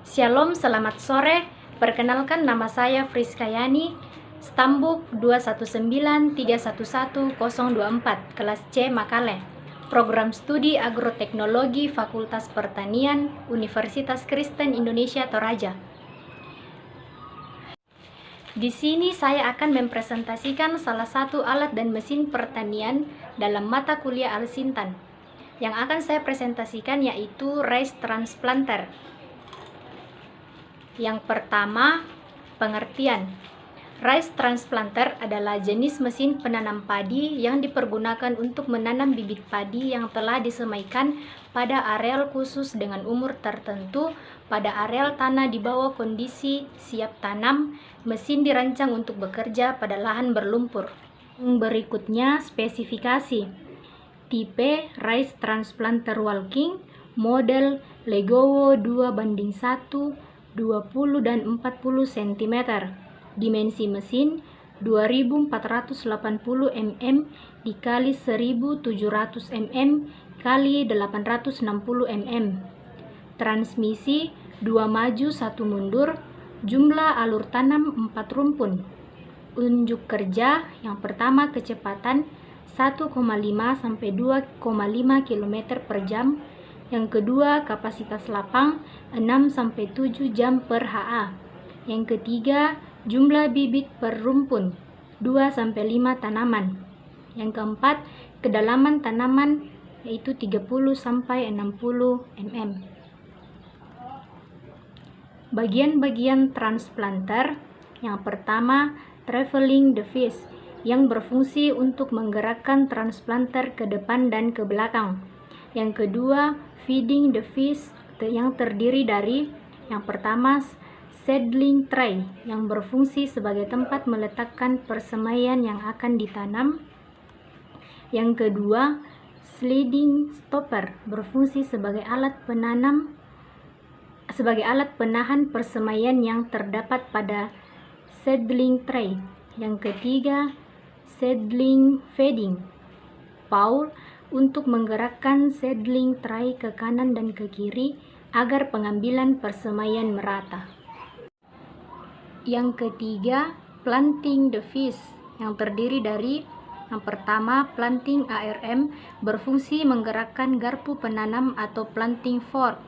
Shalom, selamat sore. Perkenalkan, nama saya Friskayani, Stambuk 219311024, kelas C Makale. Program Studi Agroteknologi Fakultas Pertanian, Universitas Kristen Indonesia Toraja. Di sini saya akan mempresentasikan salah satu alat dan mesin pertanian dalam mata kuliah Al-Sintan. Yang akan saya presentasikan yaitu rice transplanter. Yang pertama, pengertian. Rice transplanter adalah jenis mesin penanam padi yang dipergunakan untuk menanam bibit padi yang telah disemaikan pada areal khusus dengan umur tertentu pada areal tanah di bawah kondisi siap tanam. Mesin dirancang untuk bekerja pada lahan berlumpur. Berikutnya, spesifikasi. Tipe rice transplanter walking, model Legowo 2:1, 20 dan 40 cm. Dimensi mesin 2480 mm dikali 1700 mm kali 860 mm. Transmisi 2 maju 1 mundur. Jumlah alur tanam 4 rumpun. Unjuk kerja yang pertama kecepatan 1,5 sampai 2,5 km per jam. Yang kedua kapasitas lapang 6 sampai 7 jam per HA. Yang ketiga jumlah bibit per rumpun 2 sampai 5 tanaman. Yang keempat kedalaman tanaman yaitu 30 sampai 60 mm. Bagian-bagian transplanter. Yang pertama, traveling device yang berfungsi untuk menggerakkan transplanter ke depan dan ke belakang. Yang kedua, feeding device yang terdiri dari yang pertama, seedling tray yang berfungsi sebagai tempat meletakkan persemaian yang akan ditanam. Yang kedua, sliding stopper berfungsi sebagai alat penahan persemaian yang terdapat pada seedling tray. Yang ketiga, seedling feeding pole untuk menggerakkan seedling tray ke kanan dan ke kiri agar pengambilan persemaian merata. Yang ketiga, planting device yang terdiri dari yang pertama, planting ARM berfungsi menggerakkan garpu penanam atau planting fork.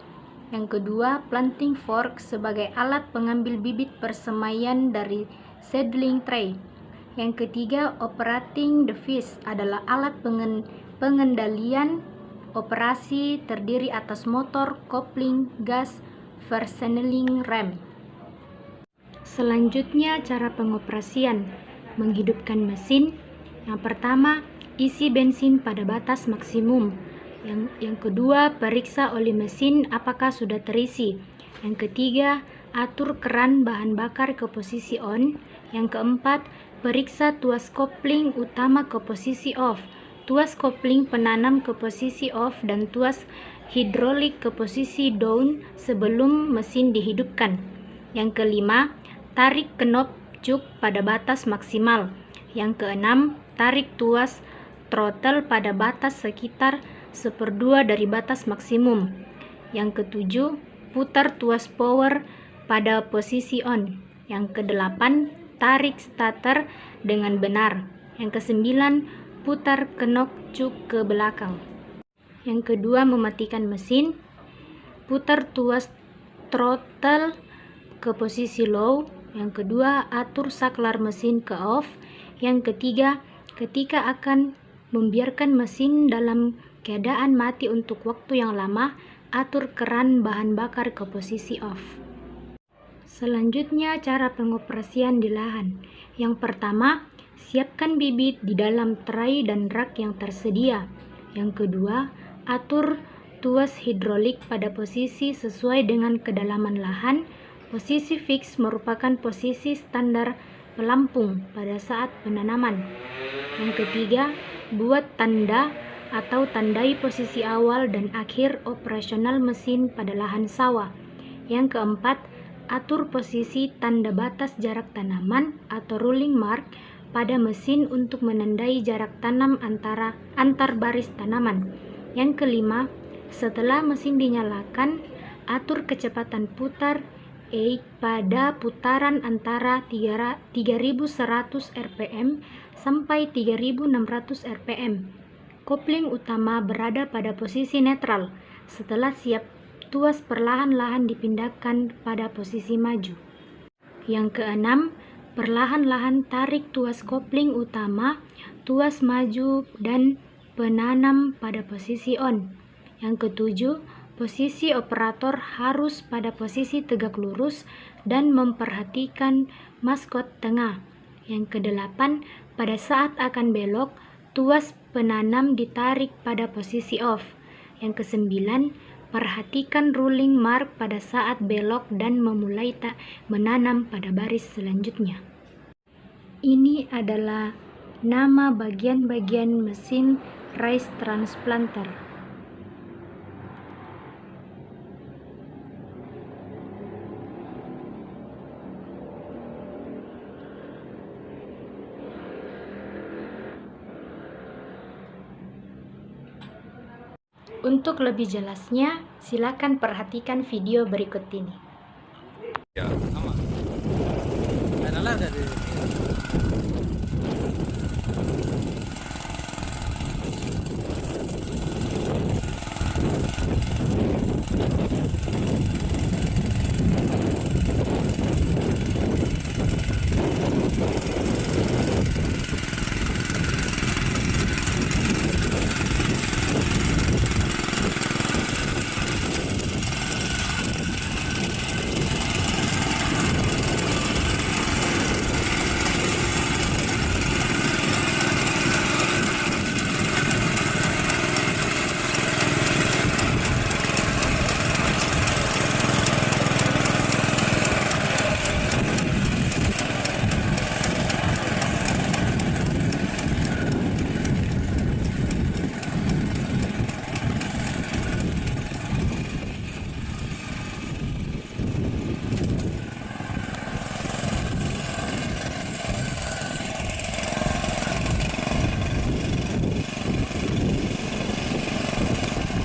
Yang kedua, planting fork sebagai alat pengambil bibit persemaian dari seedling tray. Yang ketiga, operating device adalah alat pengendalian operasi terdiri atas motor, kopling, gas, verseneling rem. Selanjutnya, cara pengoperasian. Menghidupkan mesin. Yang pertama, isi bensin pada batas maksimum. Yang kedua, periksa oli mesin apakah sudah terisi. Yang ketiga, atur keran bahan bakar ke posisi on. Yang keempat, periksa tuas kopling utama ke posisi off, tuas kopling penanam ke posisi off, dan tuas hidrolik ke posisi down sebelum mesin dihidupkan. Yang kelima, tarik knop cuk pada batas maksimal. Yang keenam, tarik tuas throttle pada batas sekitar 1/2 dari batas maksimum. Yang ketujuh, putar tuas power pada posisi on. Yang kedelapan, tarik starter dengan benar. Yang kesembilan, putar knop cuk ke belakang. Yang kedua, mematikan mesin. Putar tuas throttle ke posisi low. Yang kedua, atur saklar mesin ke off. Yang ketiga, ketika akan membiarkan mesin dalam keadaan mati untuk waktu yang lama, atur keran bahan bakar ke posisi off. Selanjutnya, cara pengoperasian di lahan. Yang pertama, siapkan bibit di dalam tray dan rak yang tersedia. Yang kedua, atur tuas hidrolik pada posisi sesuai dengan kedalaman lahan. Posisi fix merupakan posisi standar pelampung pada saat penanaman. Yang ketiga, buat tanda atau tandai posisi awal dan akhir operasional mesin pada lahan sawah. Yang keempat, atur posisi tanda batas jarak tanaman atau ruling mark pada mesin untuk menandai jarak tanam antar baris tanaman. Yang kelima, setelah mesin dinyalakan, atur kecepatan putar E pada putaran antara 3100 rpm sampai 3600 rpm. Kopling utama berada pada posisi netral. Setelah siap, tuas perlahan-lahan dipindahkan pada posisi maju. Yang keenam, perlahan-lahan tarik tuas kopling utama, tuas maju, dan penanam pada posisi on. Yang ketujuh, posisi operator harus pada posisi tegak lurus dan memperhatikan maskot tengah. Yang kedelapan, pada saat akan belok, tuas penanam ditarik pada posisi off. Yang kesembilan, perhatikan ruling mark pada saat belok dan memulai menanam pada baris selanjutnya. Ini adalah nama bagian-bagian mesin rice transplanter. Untuk lebih jelasnya, silakan perhatikan video berikut ini. Ya, sama. Channel ada di sini.